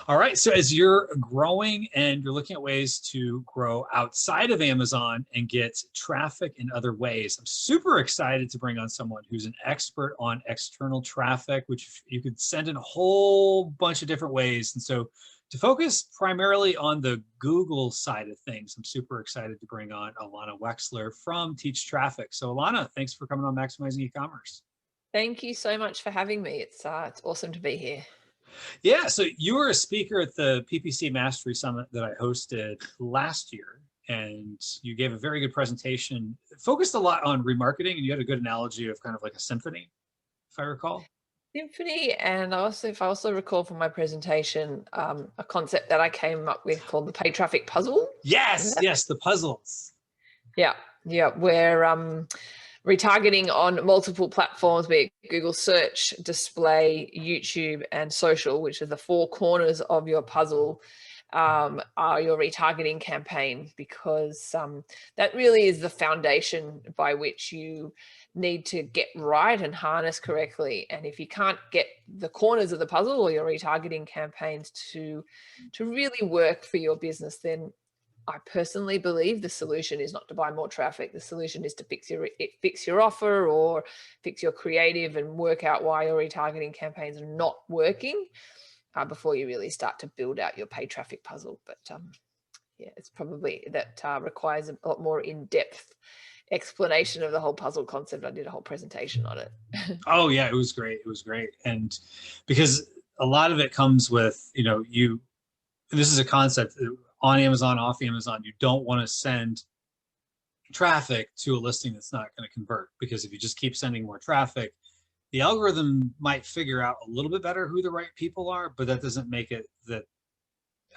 All right. So as you're growing and you're looking at ways to grow outside of Amazon and get traffic in other ways, I'm super excited to bring on someone who's an expert on external traffic, which you could send in a whole bunch of different ways. And so to focus primarily on the Google side of things, I'm super excited to bring on Ilana Wechsler from Teach Traffic. So Ilana, thanks for coming on Maximizing E-commerce. Thank you so much for having me. It's awesome to be here. Yeah, so you were a speaker at the PPC Mastery Summit that I hosted last year, and you gave a very good presentation. Focused a lot on remarketing, and you had a good analogy of kind of like a symphony, if I recall. Symphony, and if I also recall from my presentation, a concept that I came up with called the pay traffic puzzle. Yes, yes, the puzzles. Yeah, yeah, where retargeting on multiple platforms, be it Google search, display, YouTube, and social, which are the four corners of your puzzle, are your retargeting campaign, because that really is the foundation by which you need to get right and harness correctly. And if you can't get the corners of the puzzle or your retargeting campaigns to really work for your business, then I personally believe the solution is not to buy more traffic. The solution is to fix your offer or fix your creative and work out why your retargeting campaigns are not working before you really start to build out your paid traffic puzzle. But yeah, it's probably that requires a lot more in-depth explanation of the whole puzzle concept. I did a whole presentation on it. Oh yeah, it was great. It was great. And because a lot of it comes with, this is a concept on Amazon, off Amazon, you don't want to send traffic to a listing that's not going to convert, because if you just keep sending more traffic, the algorithm might figure out a little bit better who the right people are, but that doesn't make it that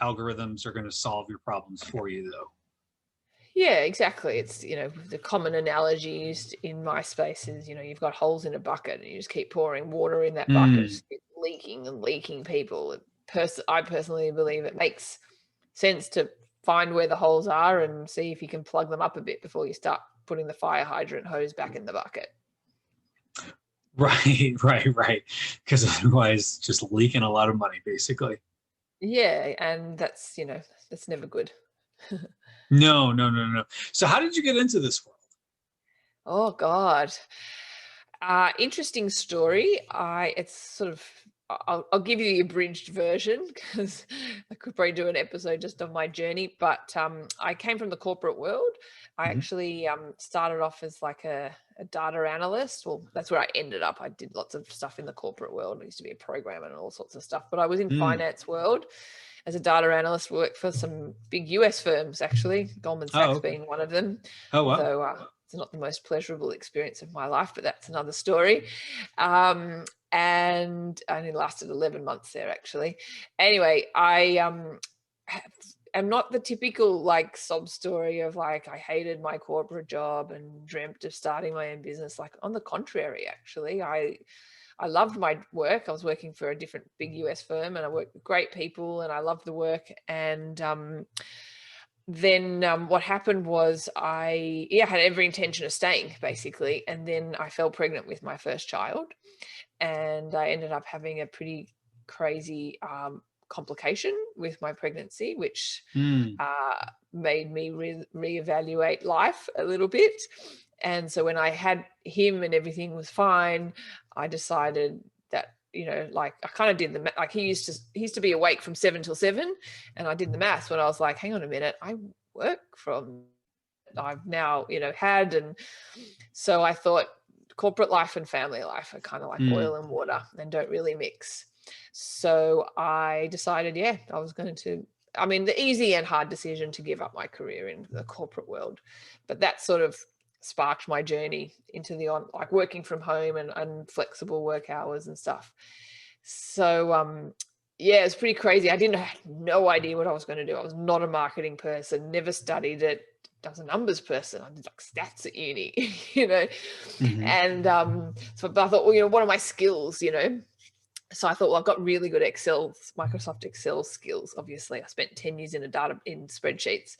algorithms are going to solve your problems for you, though. Yeah, exactly. It's, the common analogy used in my space is, you've got holes in a bucket and you just keep pouring water in that bucket, it's leaking and leaking people. I personally believe it makes sense to find where the holes are and see if you can plug them up a bit before you start putting the fire hydrant hose back in the bucket. Right, right. Because otherwise, just leaking a lot of money, basically. Yeah, and that's never good. No. So how did you get into this world? Oh God. Interesting story. It's sort of, I'll give you the abridged version because I could probably do an episode just on my journey. But I came from the corporate world. I actually started off as like a data analyst. Well, that's where I ended up. I did lots of stuff in the corporate world. I used to be a programmer and all sorts of stuff. But I was in finance world as a data analyst. Worked for some big US firms, actually, Goldman Sachs being one of them. Oh, wow. Although it's not the most pleasurable experience of my life, but that's another story. And I only lasted 11 months there, actually. Anyway, I am not the typical like sob story of like I hated my corporate job and dreamt of starting my own business. Like, on the contrary, actually, I loved my work. I was working for a different big US firm and I worked with great people and I loved the work. And then what happened was I had every intention of staying, basically. And then I fell pregnant with my first child, and I ended up having a pretty crazy complication with my pregnancy, which made me reevaluate life a little bit. And so when I had him and everything was fine, I decided that, like I kind of did like he used to be awake from 7 till 7, and I did the maths when I was like, hang on a minute, I work from, I've now, had, and so I thought corporate life and family life are kind of like oil and water and don't really mix. So I decided, I was going to, the easy and hard decision to give up my career in the corporate world, but that sort of sparked my journey into the like working from home and flexible work hours and stuff. So it's pretty crazy. I had no idea what I was going to do. I was not a marketing person, never studied it. I was a numbers person. I did like stats at uni, and so but I thought, well, what are my skills, So I thought, well, I've got really good Microsoft Excel skills. Obviously, I spent 10 years in spreadsheets.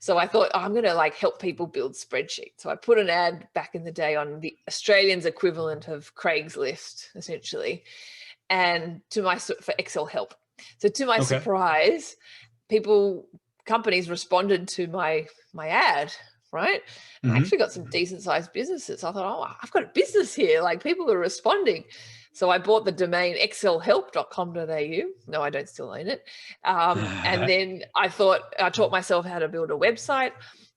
So I thought, I'm going to like help people build spreadsheets. So I put an ad back in the day on the Australian's equivalent of Craigslist, essentially, and for Excel help. So to my Okay. surprise, companies responded to my ad, right? And I Hmm. actually got some decent sized businesses. I thought, oh, I've got a business here. Like, people are responding. So I bought the domain excelhelp.com.au. No, I don't still own it. And then I taught myself how to build a website.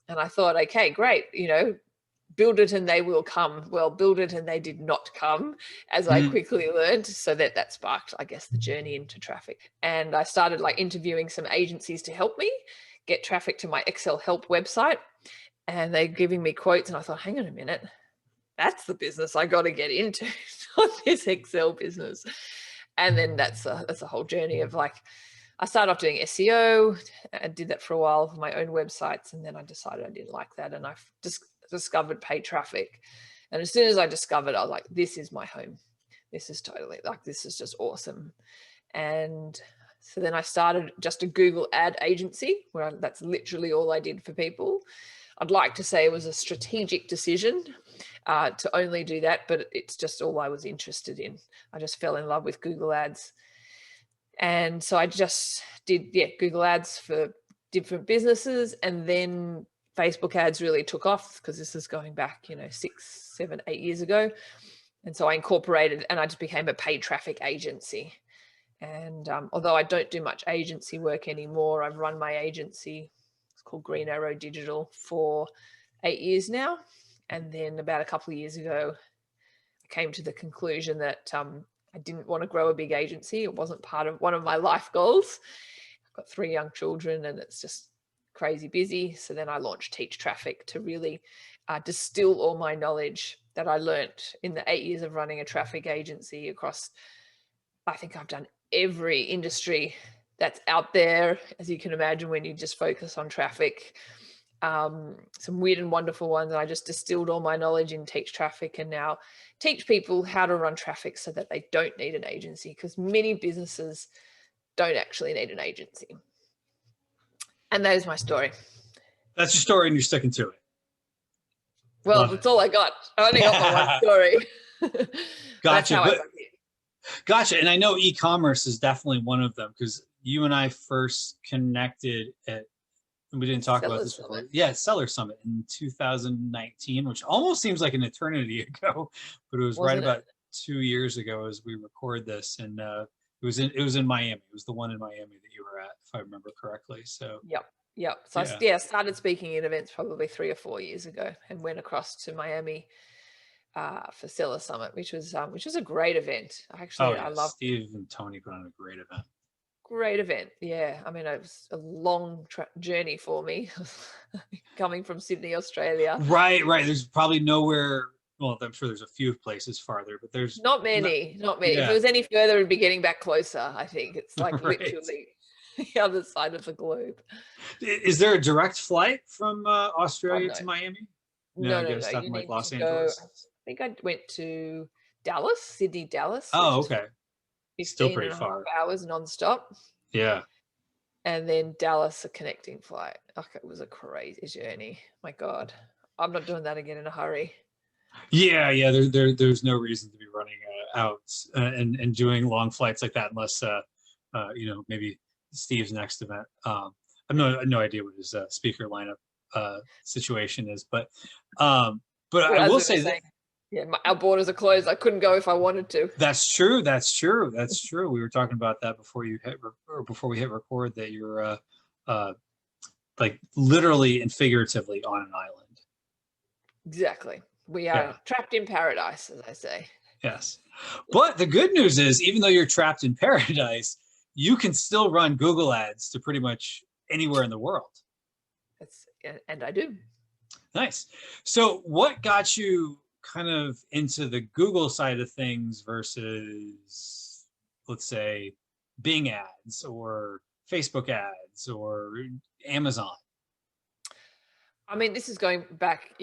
And I thought, okay, great, build it and they will come. Well, build it and they did not come, as I quickly learned. So that sparked, I guess, the journey into traffic. And I started like interviewing some agencies to help me get traffic to my Excel Help website. And they're giving me quotes. And I thought, hang on a minute, that's the business I got to get into, not this Excel business. And then that's a whole journey of like, I started off doing SEO. I did that for a while for my own websites. And then I decided I didn't like that. And I just discovered paid traffic. And as soon as I discovered, I was like, this is my home. This is totally like, this is just awesome. And so then I started just a Google ad agency where that's literally all I did for people. I'd like to say it was a strategic decision to only do that, but it's just all I was interested in. I just fell in love with Google ads. And so I just did Google ads for different businesses. And then Facebook ads really took off, because this is going back, 6, 7, 8 years ago. And so I incorporated, and I just became a paid traffic agency. And although I don't do much agency work anymore, I've run my agency, it's called Green Arrow Digital, for 8 years now. And then about a couple of years ago, I came to the conclusion that I didn't want to grow a big agency. It wasn't part of one of my life goals. I've got 3 young children and it's just crazy busy. So then I launched Teach Traffic to really distill all my knowledge that I learnt in the 8 years of running a traffic agency across, I think I've done every industry that's out there, as you can imagine, when you just focus on traffic. Some weird and wonderful ones. I just distilled all my knowledge in Teach Traffic, and now teach people how to run traffic so that they don't need an agency, because many businesses don't actually need an agency. And that is my story. That's your story and you're sticking to it. Well, Love that's it. all I got. I only got my one story. Gotcha. Gotcha. And I know e-commerce is definitely one of them, because you and I first connected at, and we didn't talk about this before. Yeah, Seller Summit in 2019, which almost seems like an eternity ago, but it was right about 2 years ago as we record this. And it was in Miami. It was the one in Miami that you were at, if I remember correctly. So Yep. So I started speaking at events probably 3 or 4 years ago, and went across to Miami for Seller Summit, which was a great event. I love Steve and Tony put on a great event. Great event. Yeah. I mean, it was a long journey for me coming from Sydney, Australia. Right. There's probably nowhere. Well, I'm sure there's a few places farther, but there's not many. Yeah. If it was any further, it'd be getting back closer. I think it's like right. literally the other side of the globe. Is there a direct flight from Australia to Miami? No. You like Los Angeles. I think I went to Dallas, Sydney, Dallas. Oh, okay. 15 Still pretty and a far. half hours nonstop. Yeah. And then Dallas, a connecting flight. It was a crazy journey. My God, I'm not doing that again in a hurry. Yeah. There's no reason to be running out and doing long flights like that, unless maybe Steve's next event. I have no idea what his speaker lineup situation is, but I will say that. Yeah, our borders are closed. I couldn't go if I wanted to. That's true. We were talking about that before we hit record, that you're like literally and figuratively on an island. Exactly. We are trapped in paradise, as I say. Yes. But the good news is, even though you're trapped in paradise, you can still run Google ads to pretty much anywhere in the world. And I do. Nice. So what got you kind of into the Google side of things versus, let's say, Bing ads or Facebook ads or Amazon? I mean, this is going back,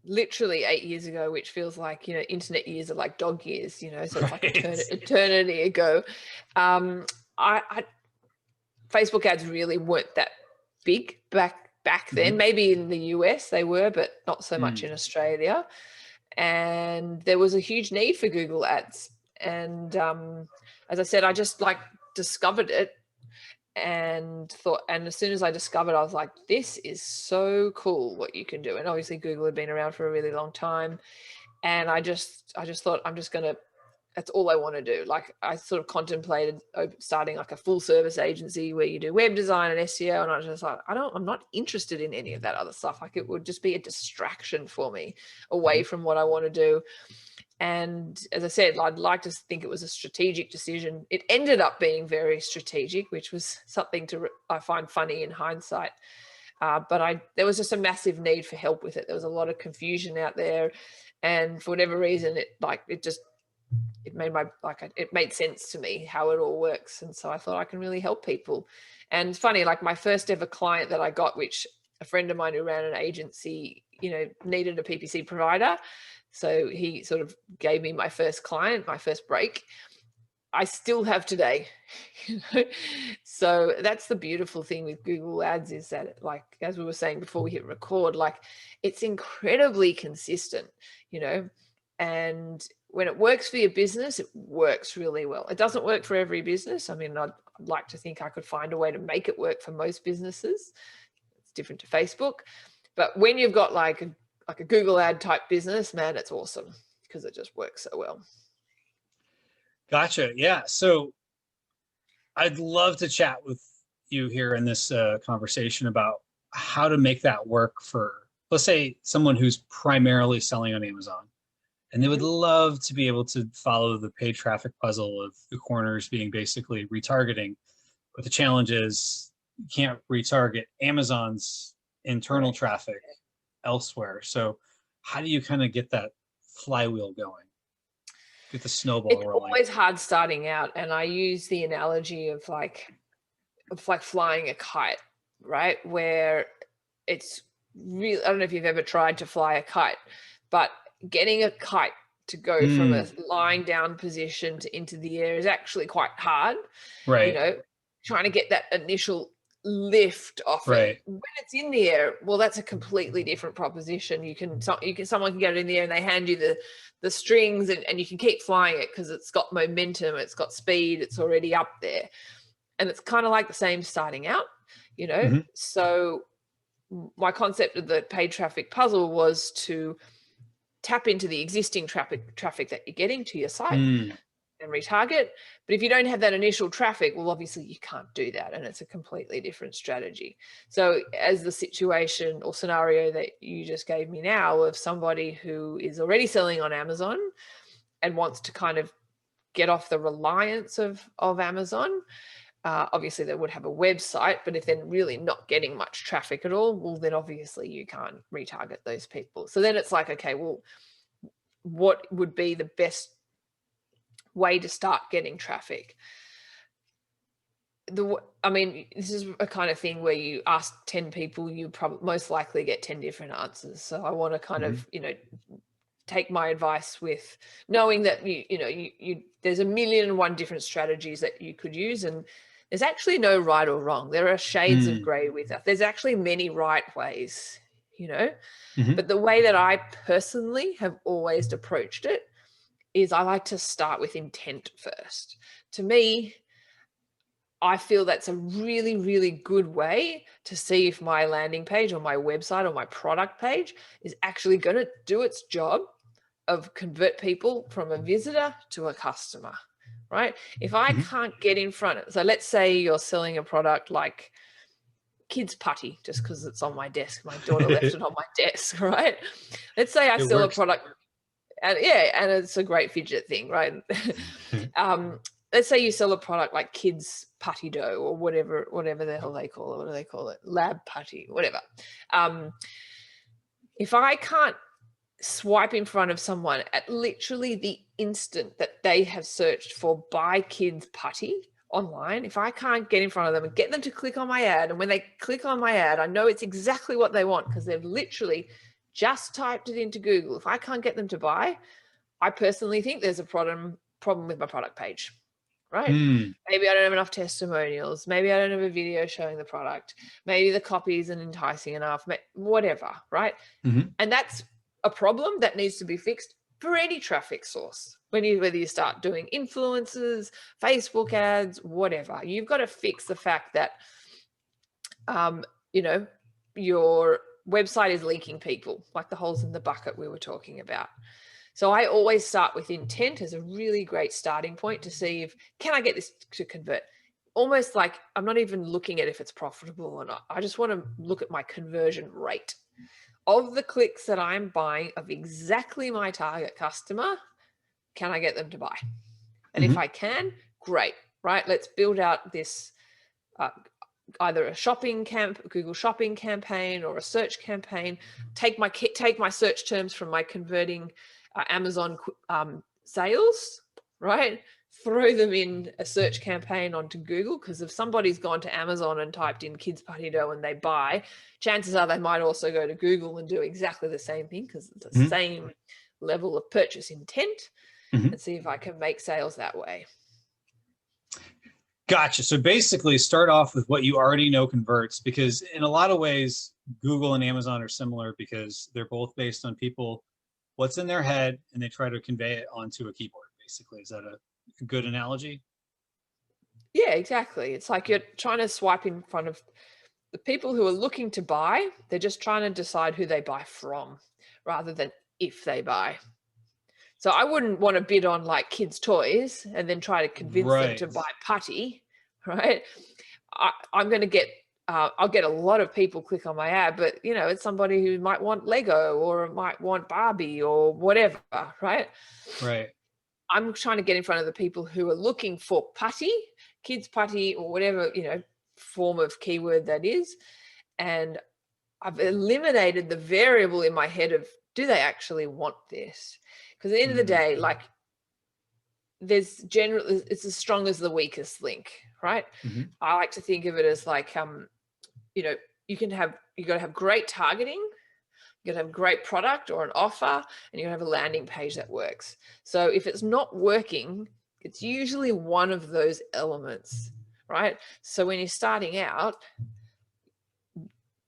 literally 8 years ago, which feels like, internet years are like dog years, so it's like eternity ago. Facebook ads really weren't that big back then. Maybe in the US they were, but not so much in Australia. And there was a huge need for Google ads. And as I said, I just discovered it and thought, and as soon as I discovered, I was like, this is so cool what you can do. And obviously Google had been around for a really long time. And I just thought, that's all I want to do. Like, I sort of contemplated starting like a full service agency where you do web design and SEO. And I was just like, I'm not interested in any of that other stuff. Like, it would just be a distraction for me away from what I want to do. And as I said, I'd like to think it was a strategic decision. It ended up being very strategic, which was something I find funny in hindsight. But there was just a massive need for help with it. There was a lot of confusion out there. And for whatever reason, it made sense to me how it all works. And so I thought I can really help people. And it's funny, like my first ever client that I got, which a friend of mine who ran an agency, needed a PPC provider. So he sort of gave me my first client, my first break. I still have today. So that's the beautiful thing with Google Ads, is that, like, as we were saying before we hit record, like, it's incredibly consistent, and when it works for your business, it works really well. It doesn't work for every business. I mean, I'd like to think I could find a way to make it work for most businesses. It's different to Facebook. But when you've got like a Google ad type business, man, it's awesome because it just works so well. Gotcha. Yeah. So I'd love to chat with you here in this conversation about how to make that work for, let's say, someone who's primarily selling on Amazon, and they would love to be able to follow the paid traffic puzzle of the corners being basically retargeting. But the challenge is you can't retarget Amazon's internal traffic elsewhere. So how do you kind of get that flywheel going? Get the snowball rolling? It's always hard starting out. And I use the analogy of like flying a kite, right? Where it's really, I don't know if you've ever tried to fly a kite, but getting a kite to go from a lying down position to into the air is actually quite hard. Right. Trying to get that initial lift off it. When it's in the air, well, that's a completely different proposition. Someone can get it in the air and they hand you the strings and you can keep flying it because it's got momentum, it's got speed, it's already up there. And it's kind of like the same starting out, So my concept of the paid traffic puzzle was to tap into the existing traffic that you're getting to your site and retarget. But if you don't have that initial traffic, well, obviously you can't do that. And it's a completely different strategy. So as the situation or scenario that you just gave me now of somebody who is already selling on Amazon and wants to kind of get off the reliance of Amazon, obviously they would have a website, but if they're really not getting much traffic at all, well, then obviously you can't retarget those people. So then it's like, okay, well, what would be the best way to start getting traffic? This is a kind of thing where you ask 10 people, you probably most likely get 10 different answers. So I want to kind of, take my advice with knowing that there's 1,000,001 different strategies that you could use, and there's actually no right or wrong. There are shades of gray with that. There's actually many right ways, but the way that I personally have always approached it is I like to start with intent first. To me, I feel that's a really, really good way to see if my landing page or my website or my product page is actually going to do its job of convert people from a visitor to a customer, right? If I can't get in front of, so let's say you're selling a product like kids putty, just because it's on my desk. My daughter left it on my desk, right? Let's say I sell a product, and it's a great fidget thing, right? Let's say you sell a product like kids putty dough or whatever the hell they call it. What do they call it? Lab putty, whatever. If I can't swipe in front of someone at literally the instant that they have searched for buy kids putty online, if I can't get in front of them and get them to click on my ad, and when they click on my ad, I know it's exactly what they want because they've literally just typed it into Google. If I can't get them to buy, I personally think there's a problem with my product page, right? Maybe I don't have enough testimonials. Maybe I don't have a video showing the product. Maybe the copy isn't enticing enough, whatever, right? And that's a problem that needs to be fixed for any traffic source. Whether you start doing influencers, Facebook ads, whatever, you've got to fix the fact that, you know, your website is leaking people, like the holes in the bucket we were talking about. So I always start with intent as a really great starting point to see if, can I get this to convert? Almost like I'm not even looking at if it's profitable or not. I just want to look at my conversion rate of the clicks that I'm buying of exactly my target customer. Can I get them to buy? And if I can, great, right? Let's build out this either a Google Shopping campaign or a search campaign. Take my search terms from my converting Amazon sales, right? Throw them in a search campaign onto Google, because if somebody's gone to Amazon and typed in kids putty dough and they buy, chances are they might also go to Google and do exactly the same thing, because it's the same level of purchase intent, and see if I can make sales that way. Gotcha. So basically start off with what you already know converts, because in a lot of ways, Google and Amazon are similar because they're both based on people, what's in their head, and they try to convey it onto a keyboard, basically. Is that a good analogy? Yeah, exactly. It's like you're trying to swipe in front of the people who are looking to buy. They're just trying to decide who they buy from rather than if they buy. So I wouldn't want to bid on like kids' toys and then try to convince them to buy putty, right? I'm going to get, I'll get a lot of people click on my ad, but you know, it's somebody who might want Lego or might want Barbie or whatever, right? Right. I'm trying to get in front of the people who are looking for putty, kids putty, or whatever, you know, form of keyword that is. And I've eliminated the variable in my head of, do they actually want this? Because at the end of the day, like, there's generally, it's as strong as the weakest link, right? I like to think of it as like, you know, you got to have great targeting, you got to have great product or an offer, and you got to have a landing page that works. So if it's not working, it's usually one of those elements, right? So when you're starting out,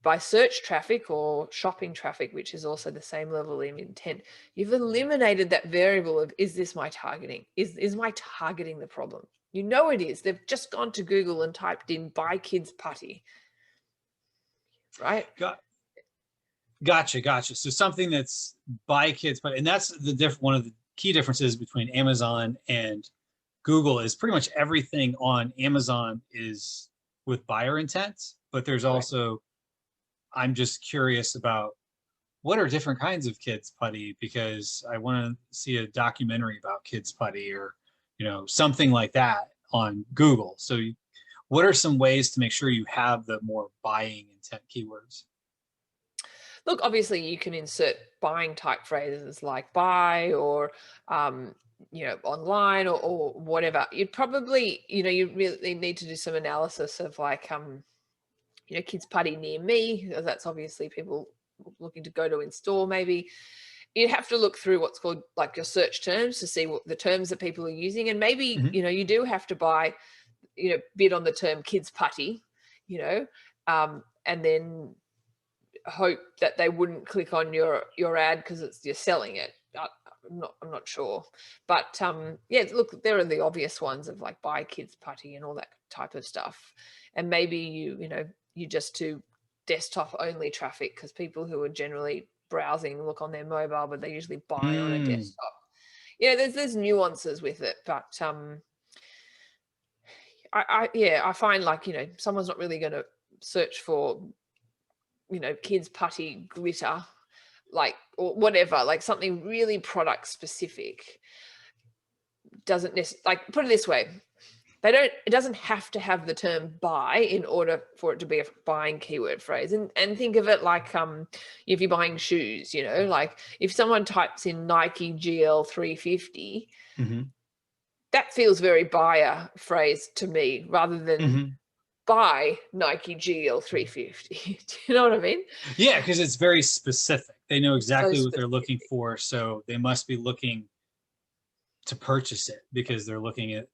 by search traffic or shopping traffic, which is also the same level of intent, you've eliminated that variable of, is this my targeting? Is my targeting the problem? You know it is. They've just gone to Google and typed in buy kids putty, right? Gotcha. So something that's buy kids putty, and that's one of the key differences between Amazon and Google is pretty much everything on Amazon is with buyer intent, but there's also, I'm just curious about what are different kinds of kids putty, because I want to see a documentary about kids putty or, you know, something like that on Google. So what are some ways to make sure you have the more buying intent keywords? Look, obviously you can insert buying type phrases like buy or, you know, online or whatever. You'd probably, you know, you really need to do some analysis of like, you know, kids putty near me. That's obviously people looking to go to in store. Maybe you'd have to look through what's called like your search terms to see what the terms that people are using. And maybe, you know, you do have to buy, you know, bid on the term kids putty, you know, and then hope that they wouldn't click on your ad because you're selling it. I'm not sure, but yeah, look, there are the obvious ones of like buy kids putty and all that type of stuff. And maybe you know, you just do desktop only traffic, because people who are generally browsing look on their mobile, but they usually buy on a desktop. Yeah, there's nuances with it, but I find like, you know, someone's not really going to search for, you know, kids putty glitter, like, or whatever, like something really product specific. Doesn't necessarily, like, put it this way, it doesn't have to have the term buy in order for it to be a buying keyword phrase. And think of it like, if you're buying shoes, you know, like if someone types in Nike GL 350, that feels very buyer phrase to me, rather than buy Nike GL 350. Do you know what I mean? Yeah, because it's very specific. They know exactly So what they're looking for. So they must be looking to purchase it because they're looking at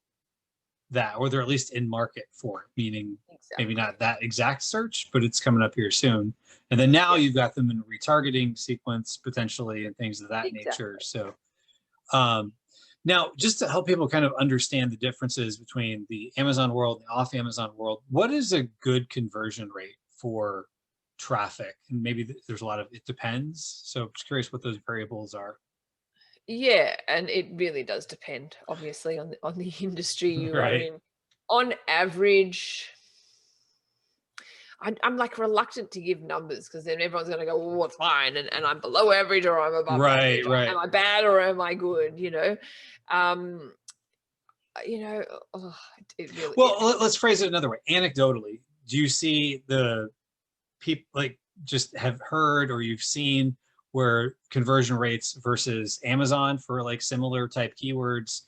that, or they're at least in market for it, meaning maybe not that exact search, but it's coming up here soon. And then now you've got them in a retargeting sequence potentially and things of that nature. So Now, just to help people kind of understand the differences between the Amazon world and the off Amazon world, what is a good conversion rate for traffic? And maybe there's a lot of it depends. So I'm just curious what those variables are. Yeah, and it really does depend, obviously, on the industry you are Right. in. On average, I'm like reluctant to give numbers because then everyone's going to go, well, it's fine. And I'm below average or I'm above Right, average. Or right. am I bad or am I good? Um, you know, oh, it really, Well, let's phrase it another way. Anecdotally, do you see the people like just have heard or you've seen where conversion rates versus Amazon for like similar type keywords,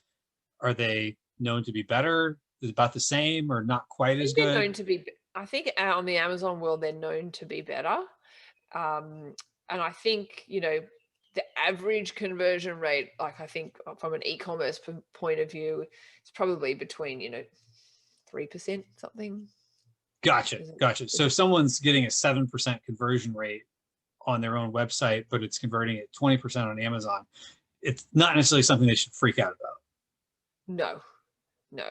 are they known to be better, is about the same, or not quite I as think they're good? known to be, I think on the Amazon world, they're known to be better. And I think, the average conversion rate, like I think from an e-commerce point of view, it's probably between, 3% something. Gotcha, Isn't gotcha. is So it? if someone's getting a 7% conversion rate on their own website, but it's converting at 20% on Amazon, it's not necessarily something they should freak out about. No, no.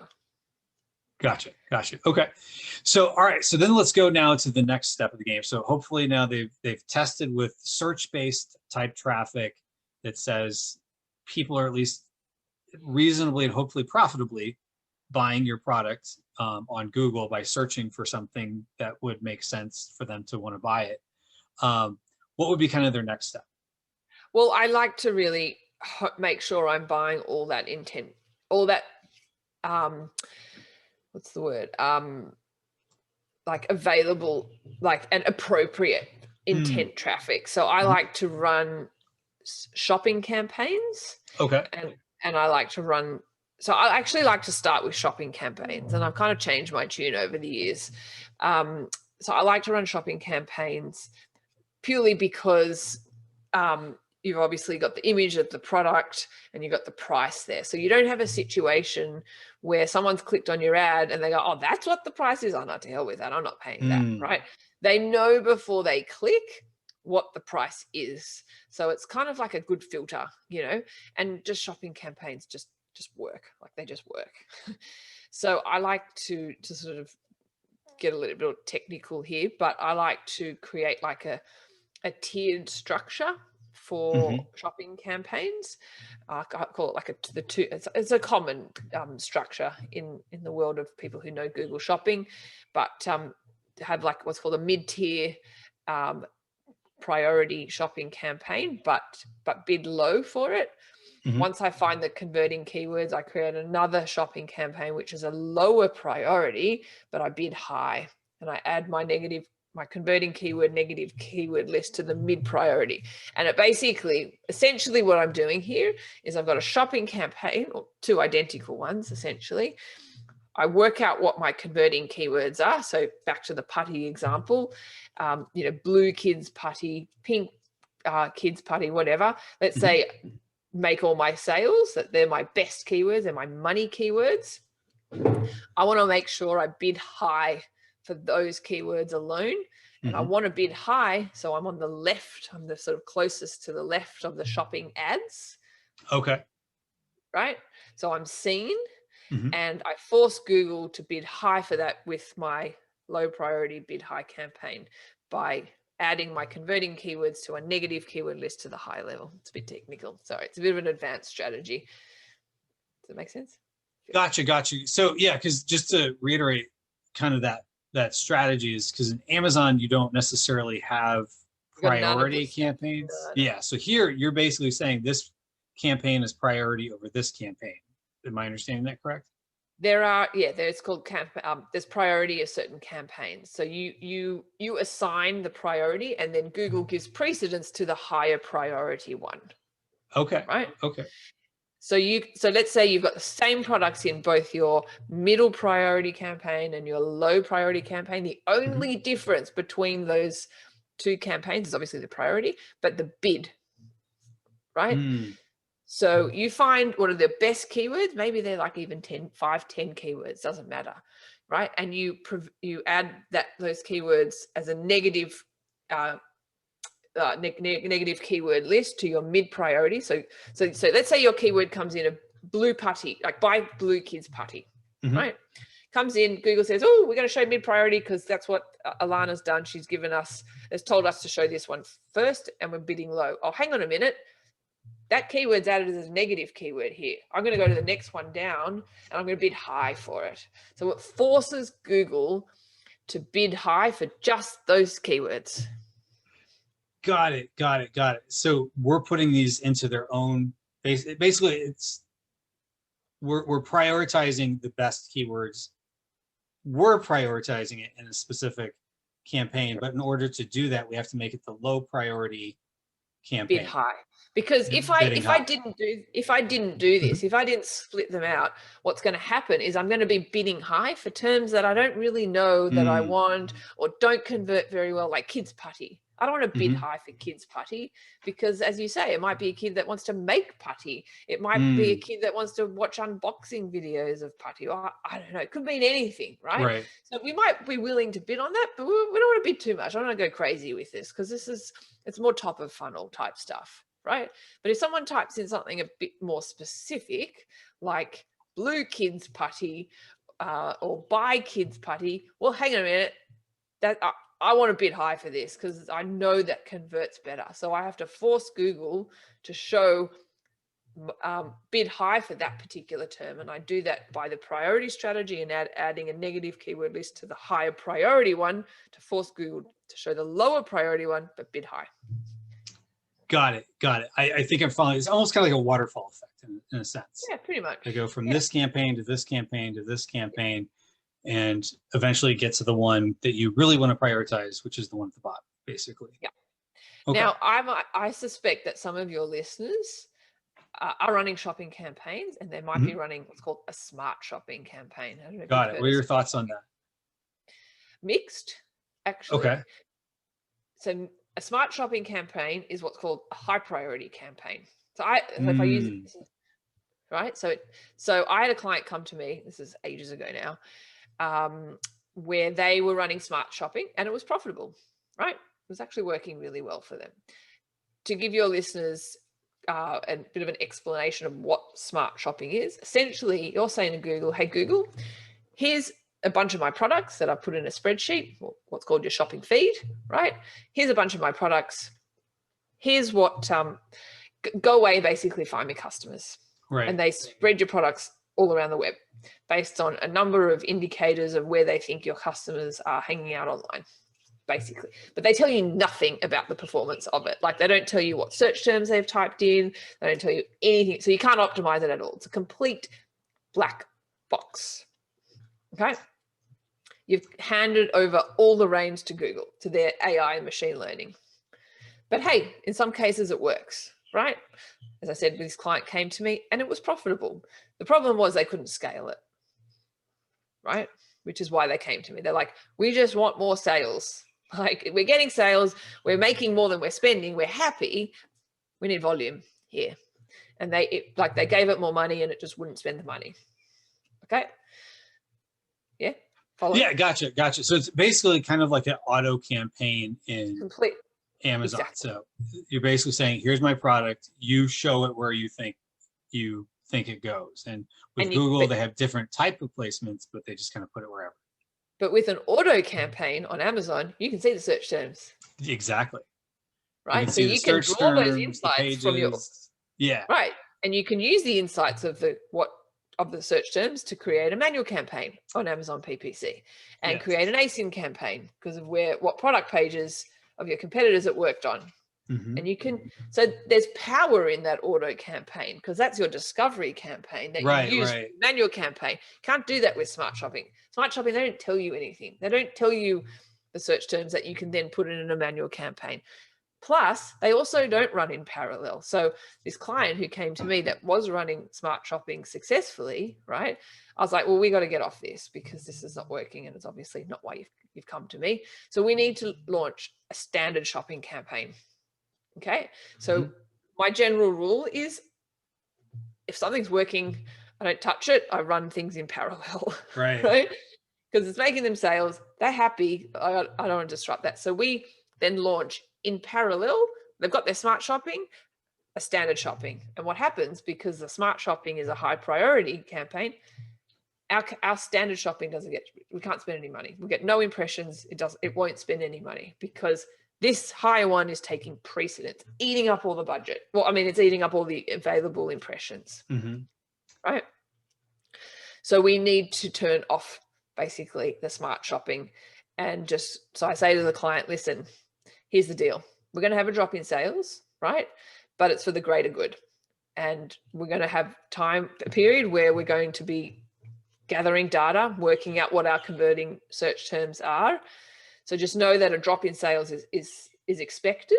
Gotcha, gotcha. Okay. So all right, so then let's go now to the next step of the game. So hopefully now they've tested with search-based type traffic that says people are at least reasonably and hopefully profitably buying your product on Google by searching for something that would make sense for them to want to buy it. What would be kind of their next step? Well, I like to really make sure I'm buying all that intent, all that, um, what's the word? Like available, like an appropriate Hmm. intent traffic. So I Mhm. like to run shopping campaigns, Okay. and I like to run. So I actually like to start with shopping campaigns, and I've kind of changed my tune over the years. So I like to run shopping campaigns purely because you've obviously got the image of the product and you've got the price there. So you don't have a situation where someone's clicked on your ad and they go, oh, that's what the price is. I'm not to hell with that. I'm not paying that, Hmm. right? They know before they click what the price is. So it's kind of like a good filter, and just shopping campaigns just work. Like they just work. So I like to sort of get a little bit technical here, but I like to create like a tiered structure for Hmm. shopping campaigns. I call it like the two. It's a common structure in the world of people who know Google Shopping, but have like what's called a mid-tier um, priority shopping campaign, but bid low for it. Hmm. Once I find the converting keywords, I create another shopping campaign, which is a lower priority, but I bid high. And I add my converting keyword negative keyword list to the mid priority. And it basically, essentially what I'm doing here is I've got a shopping campaign, or two identical ones, essentially. I work out what my converting keywords are. So back to the putty example, blue kids putty, pink kids putty, whatever. Let's Hmm. say make all my sales, that they're my best keywords, they're my money keywords. I want to make sure I bid high for those keywords alone. And I Hmm. want to bid high, so I'm on the left, I'm the sort of closest to the left of the shopping ads, Okay. right? So I'm seen, Hmm. and I force Google to bid high for that with my low priority bid high campaign by adding my converting keywords to a negative keyword list to the high level. It's a bit technical. Sorry, it's a bit of an advanced strategy. Does that make sense? Gotcha, gotcha. So yeah, because just to reiterate, kind of that strategy is because in Amazon you don't necessarily have We've got none of priority this stuff. campaigns. No, no. Yeah. So here you're basically saying this campaign is priority over this campaign. Am I understanding that correct? There's called there's priority of certain campaigns. So you assign the priority, and then Google gives precedence to the higher priority one, Okay. right? Okay. So let's say you've got the same products in both your middle priority campaign and your low priority campaign. The Hmm. only difference between those two campaigns is obviously the priority, but the bid, right? Mm. So you find what are the best keywords, maybe they're like even 10 keywords, doesn't matter, right? And you add those keywords as a negative negative keyword list to your mid priority. So let's say your keyword comes in a blue putty, like buy blue kids putty, right? Comes in, Google says, oh, we're going to show mid priority because that's what Ilana's done. She's told us to show this one first, and we're bidding low. Oh, hang on a minute. That keyword's added as a negative keyword here. I'm going to go to the next one down, and I'm going to bid high for it. So it forces Google to bid high for just those keywords. Got it. So we're putting these into their own, basically we're prioritizing the best keywords. We're prioritizing it in a specific campaign, but in order to do that, we have to make it the low priority campaign. Bid high. Because if I didn't do this, if I didn't split them out, what's going to happen is I'm going to be bidding high for terms that I don't really know that I want or don't convert very well, like kids putty. I don't want to bid high for kids putty because, as you say, it might be a kid that wants to make putty. It might be a kid that wants to watch unboxing videos of putty. Or I don't know. It could mean anything, right? So we might be willing to bid on that, but we don't want to bid too much. I don't want to go crazy with this because it's more top of funnel type stuff, right? But if someone types in something a bit more specific, like blue kids putty or buy kids putty, well, hang on a minute. I want to bid high for this because I know that converts better. So I have to force Google to show bid high for that particular term. And I do that by the priority strategy and adding a negative keyword list to the higher priority one to force Google to show the lower priority one, but bid high. Got it. I think I'm following. It's almost kind of like a waterfall effect in a sense. Yeah, pretty much. I go from this campaign to this campaign to this campaign, and eventually get to the one that you really want to prioritize, which is the one at the bottom, basically. Yeah. Okay. Now, I suspect that some of your listeners are running shopping campaigns, and they might be running what's called a smart shopping campaign. I don't know if Got it. What are your thoughts on that? Mixed, actually. Okay. So a smart shopping campaign is what's called a high priority campaign. So if I use it, right? So I had a client come to me, this is ages ago now, where they were running smart shopping and it was profitable, right? It was actually working really well for them. To give your listeners a bit of an explanation of what smart shopping is, essentially you're saying to Google, hey Google, here's a bunch of my products that I put in a spreadsheet, what's called your shopping feed, right? Here's a bunch of my products. Here's what, go away, basically find me customers. Right. And they spread your products all around the web based on a number of indicators of where they think your customers are hanging out online, basically. But they tell you nothing about the performance of it. Like they don't tell you what search terms they've typed in. They don't tell you anything. So you can't optimize it at all. It's a complete black box. Okay. You've handed over all the reins to Google, to their AI and machine learning. But hey, in some cases it works, right? As I said, this client came to me and it was profitable. The problem was they couldn't scale it, right? Which is why they came to me. They're like, we just want more sales. Like we're getting sales, we're making more than we're spending, we're happy. We need volume here. And they gave it more money and it just wouldn't spend the money. Okay. Yeah. Follow? Yeah, gotcha. So it's basically kind of like an auto campaign in complete Amazon. Exactly. So you're basically saying, here's my product, you show it where you think it goes. And with Google, they have different type of placements, but they just kind of put it wherever. But with an auto campaign on Amazon, you can see the search terms. Exactly. Right. So you can draw those insights from your right. And you can use the insights of the search terms to create a manual campaign on Amazon PPC and create an ASIN campaign because of what product pages of your competitors it worked on. And you can, so there's power in that auto campaign because that's your discovery campaign that you use manual campaign. Can't do that with smart shopping. Smart shopping, they don't tell you anything. They don't tell you the search terms that you can then put in a manual campaign. Plus, they also don't run in parallel. So this client who came to me that was running smart shopping successfully, right? I was like, well, we got to get off this because this is not working and it's obviously not why you've come to me. So we need to launch a standard shopping campaign. Okay. So my general rule is if something's working, I don't touch it. I run things in parallel. Right. Because it's making them sales. They're happy. I don't want to disrupt that. So we then launch in parallel, they've got their smart shopping, a standard shopping. And what happens, because the smart shopping is a high priority campaign, our standard shopping doesn't get, we can't spend any money. We get no impressions. It won't spend any money because this higher one is taking precedence, eating up all the budget. Well, I mean, it's eating up all the available impressions, right? So we need to turn off basically the smart shopping and just, so I say to the client, listen, here's the deal. We're going to have a drop in sales, right? But it's for the greater good. And we're going to have a period where we're going to be gathering data, working out what our converting search terms are. So just know that a drop in sales is expected.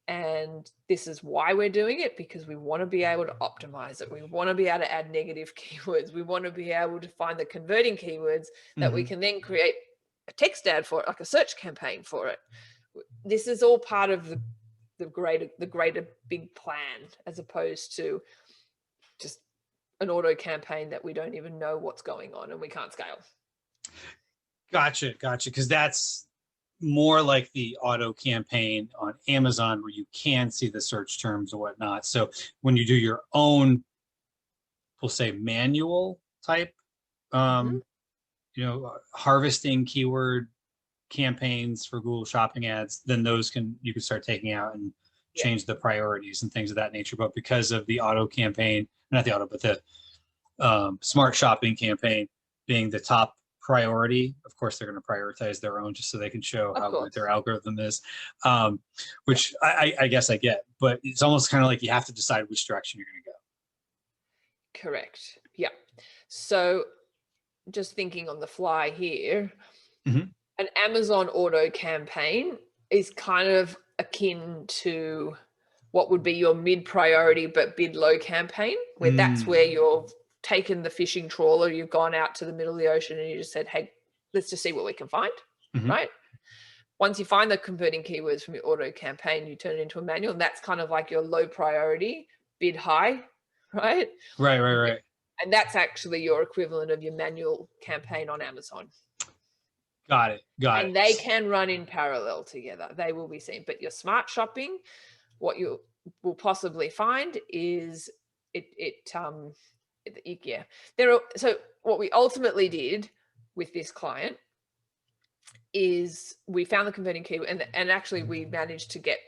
And this is why we're doing it, because we want to be able to optimize it. We want to be able to add negative keywords. We want to be able to find the converting keywords that we can then create a text ad for it, like a search campaign for it. This is all part of the greater big plan, as opposed to just an auto campaign that we don't even know what's going on and we can't scale. Gotcha. Because that's more like the auto campaign on Amazon, where you can see the search terms and whatnot. So when you do your own, we'll say manual type, harvesting keyword campaigns for Google Shopping ads, then you can start taking out and change the priorities and things of that nature. But because of the auto campaign, not the auto, but the smart shopping campaign being the top priority, of course they're going to prioritize their own just so they can show how good their algorithm is, which I guess I get, but it's almost kind of like you have to decide which direction you're going to go. Correct. Yeah. So just thinking on the fly here, an Amazon auto campaign is kind of akin to what would be your mid-priority but bid-low campaign, where that's where you're taken the fishing trawler, you've gone out to the middle of the ocean and you just said, hey, let's just see what we can find, right? Once you find the converting keywords from your auto campaign, you turn it into a manual, and that's kind of like your low priority, bid high, right? Right. And that's actually your equivalent of your manual campaign on Amazon. Got it. And they can run in parallel together. They will be seen. But your smart shopping, what you will possibly find is so what we ultimately did with this client is we found the converting keyword, and actually we managed to get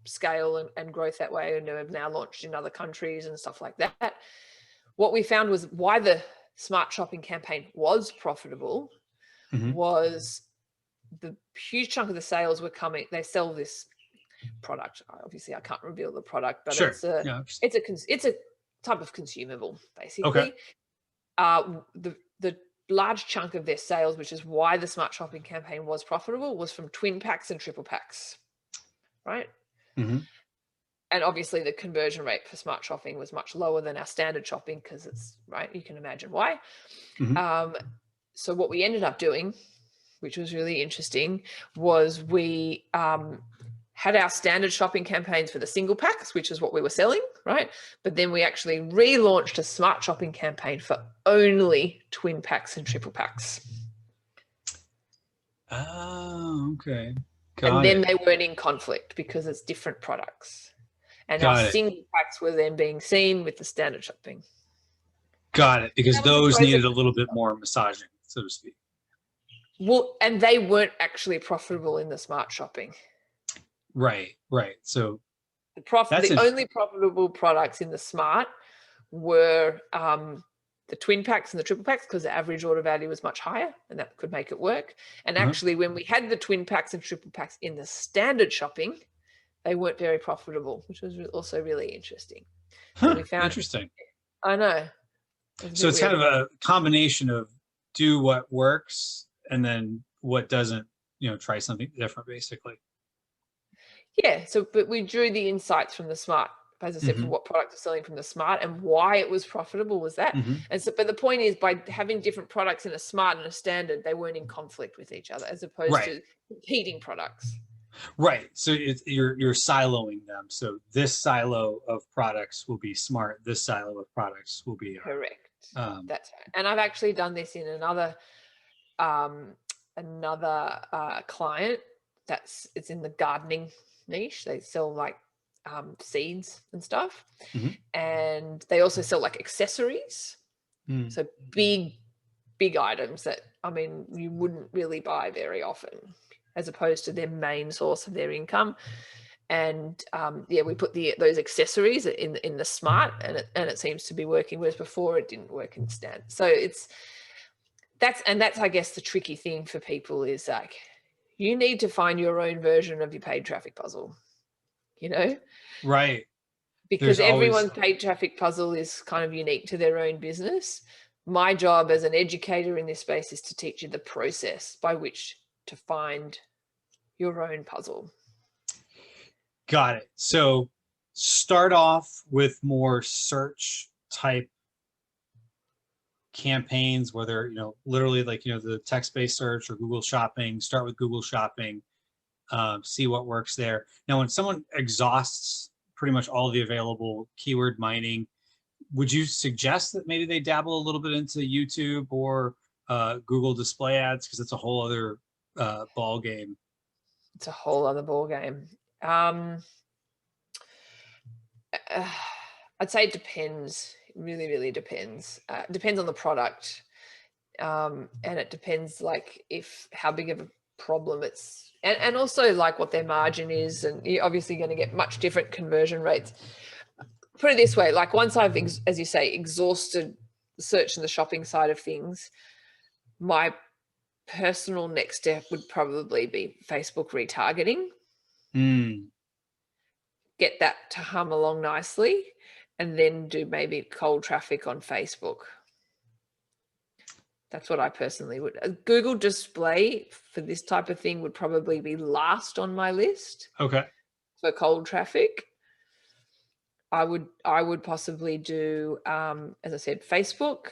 scale and growth that way, and have now launched in other countries and stuff like that. What we found was why the smart shopping campaign was profitable was the huge chunk of the sales were coming. They sell this product. Obviously, I can't reveal the product, but it's a type of consumable, basically. The large chunk of their sales, which is why the smart shopping campaign was profitable, was from twin packs and triple packs, right? And obviously the conversion rate for smart shopping was much lower than our standard shopping, because it's right. You can imagine why. So what we ended up doing, which was really interesting, was we had our standard shopping campaigns for the single packs, which is what we were selling, right? But then we actually relaunched a smart shopping campaign for only twin packs and triple packs. Oh, okay. And then they weren't in conflict because it's different products. And our single packs were then being seen with the standard shopping. Got it. Because those needed a little bit more massaging, so to speak. Well, and they weren't actually profitable in the smart shopping. Right. So the only profitable products in the smart were the twin packs and the triple packs, because the average order value was much higher and that could make it work. And actually, when we had the twin packs and triple packs in the standard shopping, they weren't very profitable, which was also really interesting. So we found, interesting. I know. So it's kind of a combination of do what works and then what doesn't, try something different, basically. Yeah. So, but we drew the insights from the smart, as I said, from what products are selling from the smart and why it was profitable was that. And so, but the point is, by having different products in a smart and a standard, they weren't in conflict with each other, as opposed to competing products. Right. So you're siloing them. So this silo of products will be smart. This silo of products will be correct. That's right. And I've actually done this in another client. it's in the gardening niche. They sell like seeds and stuff. Mm-hmm. And they also sell like accessories. Mm. So big items that, I mean, you wouldn't really buy very often, as opposed to their main source of their income. And yeah, we put those accessories in the Smart, and it seems to be working, whereas before it didn't work in Stand. So that's I guess the tricky thing for people is like, you need to find your own version of your paid traffic puzzle, you know? Right. Because everyone's paid traffic puzzle is kind of unique to their own business. My job as an educator in this space is to teach you the process by which to find your own puzzle. Got it. So start off with more search type campaigns, whether, literally like, the text-based search or Google Shopping. Start with Google Shopping, see what works there. Now, when someone exhausts pretty much all the available keyword mining, would you suggest that maybe they dabble a little bit into YouTube or Google display ads? Because it's a whole other ball game. It's a whole other ball game. I'd say it depends. It really, really depends. Depends on the product, and it depends like how big of a problem it's, and also like what their margin is, and you're obviously going to get much different conversion rates. Put it this way, like once I've, as you say, exhausted the search and the shopping side of things, my personal next step would probably be Facebook retargeting. Get that to hum along nicely, and then do maybe cold traffic on Facebook. That's what I personally would. Google display for this type of thing would probably be last on my list. Okay. For cold traffic, I would possibly do, as I said, Facebook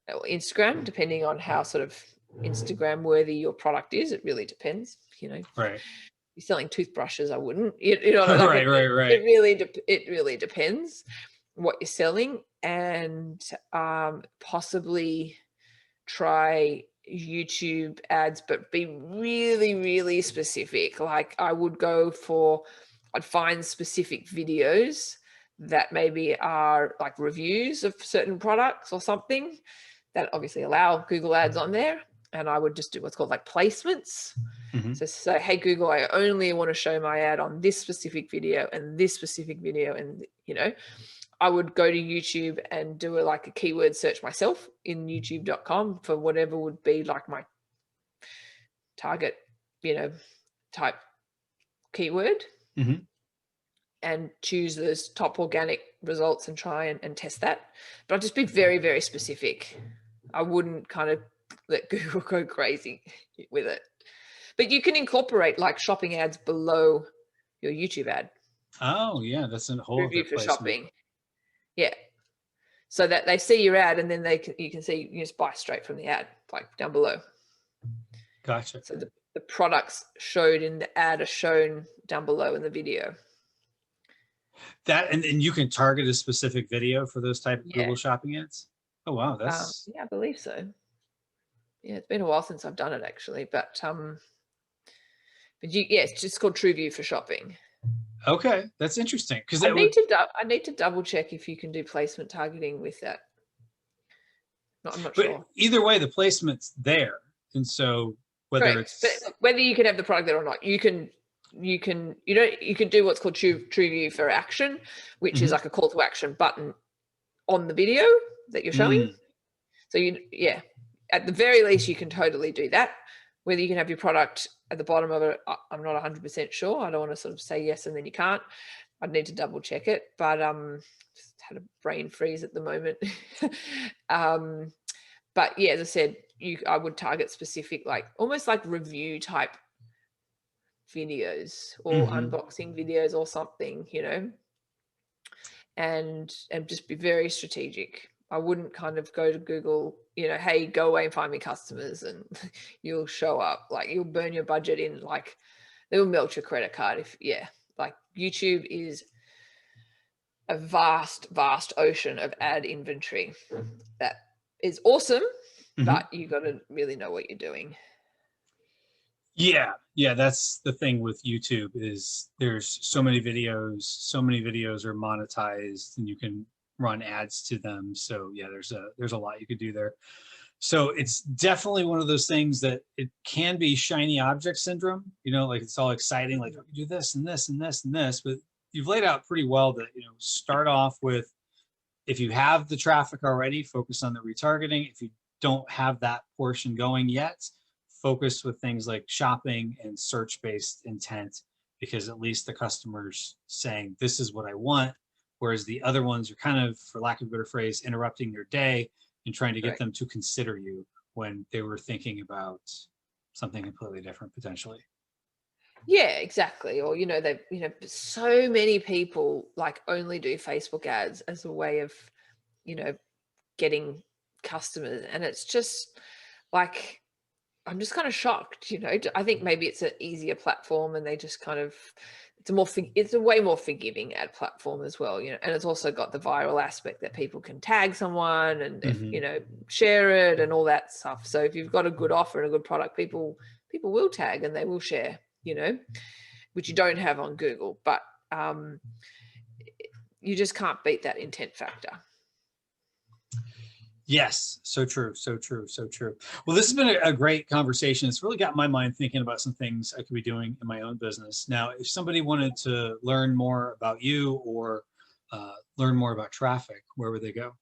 or Instagram, depending on how sort of Instagram worthy your product is. It really depends, Right. You're selling toothbrushes, I wouldn't, you know, like right. It really depends what you're selling, and possibly try YouTube ads, but be really, really specific. Like I'd find specific videos that maybe are like reviews of certain products or something that obviously allow Google ads on there. And I would just do what's called like placements. Mm-hmm. So say, hey, Google, I only want to show my ad on this specific video and this specific video. And, I would go to YouTube and do a keyword search myself in youtube.com for whatever would be like my target, type keyword. Mm-hmm. And choose those top organic results and try and test that. But I'd just be very, very specific. I wouldn't kind of let Google go crazy with it. But you can incorporate like shopping ads below your YouTube ad. Oh yeah, that's a whole review for placement. shopping. Yeah. So that they see your ad, and then you can see, you just buy straight from the ad, like down below. Gotcha. So the products showed in the ad are shown down below in the video. That and you can target a specific video for those type of Google Shopping ads. Oh wow, that's yeah, I believe so. Yeah, it's been a while since I've done it actually, but it's just called TrueView for shopping. Okay, that's interesting because I need to double check if you can do placement targeting with that. I'm not sure. Either way, the placement's there, and so whether you can have the product there or not, you can do what's called TrueView for action, which is like a call to action button on the video that you're showing. So at the very least, you can totally do that. Whether you can have your product at the bottom of it, I'm not 100% sure. I don't want to sort of say yes and then you can't. I'd need to double check it, but just had a brain freeze at the moment. But yeah, as I said, I would target specific, like almost like review type videos or unboxing videos or something, and just be very strategic. I wouldn't kind of go to Google, hey, go away and find me customers, and you'll show up. Like you'll burn your budget in, like they'll melt your credit card. Like YouTube is a vast, vast ocean of ad inventory that is awesome, but you got to really know what you're doing. Yeah, that's the thing with YouTube is there's so many videos are monetized and you can run ads to them. So yeah, there's a lot you could do there. So it's definitely one of those things that it can be shiny object syndrome, like it's all exciting, like oh, you do this and this and this and this, but you've laid out pretty well that, start off with, if you have the traffic already, focus on the retargeting. If you don't have that portion going yet, focus with things like shopping and search-based intent, because at least the customer's saying, this is what I want. Whereas the other ones are kind of, for lack of a better phrase, interrupting their day and trying to get them to consider you when they were thinking about something completely different potentially. Yeah, exactly. Or, so many people like only do Facebook ads as a way of, getting customers. And it's just like, I'm just kind of shocked, I think maybe it's an easier platform and they just kind of, it's a way more forgiving ad platform as well, and it's also got the viral aspect that people can tag someone and, share it and all that stuff. So if you've got a good offer and a good product, people will tag and they will share, which you don't have on Google, but you just can't beat that intent factor. Yes, so true, so true, so true. Well, this has been a great conversation. It's really got my mind thinking about some things I could be doing in my own business. Now, if somebody wanted to learn more about you or learn more about traffic, where would they go?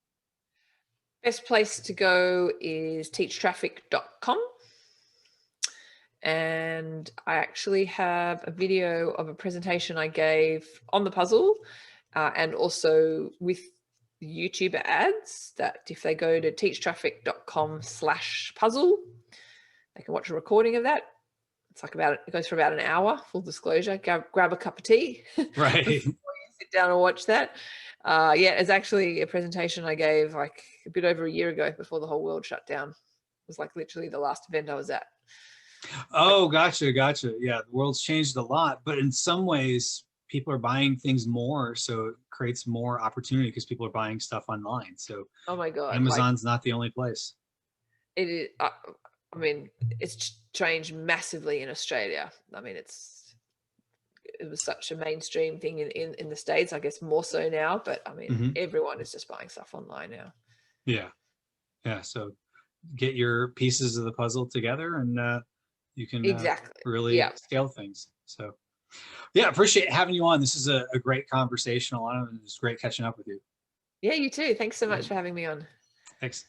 Best place to go is teachtraffic.com. And I actually have a video of a presentation I gave on the puzzle and also with YouTube ads, that if they go to teachtraffic.com/puzzle, they can watch a recording of that. It's like it goes for about an hour, full disclosure. Grab a cup of tea Right. before you sit down and watch that. Yeah, it's actually a presentation I gave like a bit over a year ago before the whole world shut down. It was like literally the last event I was at. Oh, gotcha. Yeah, the world's changed a lot, but in some ways, people are buying things more, so it creates more opportunity because people are buying stuff online. So oh my God, Amazon's not the only place. It is, I mean, it's changed massively in Australia. I mean, it was such a mainstream thing in the States, I guess more so now, but I mean, everyone is just buying stuff online now. Yeah. So get your pieces of the puzzle together and you can really scale things. So yeah, appreciate having you on. This is a great conversation, Ilana, and it's great catching up with you. Yeah, you too. Thanks so much for having me on. Thanks.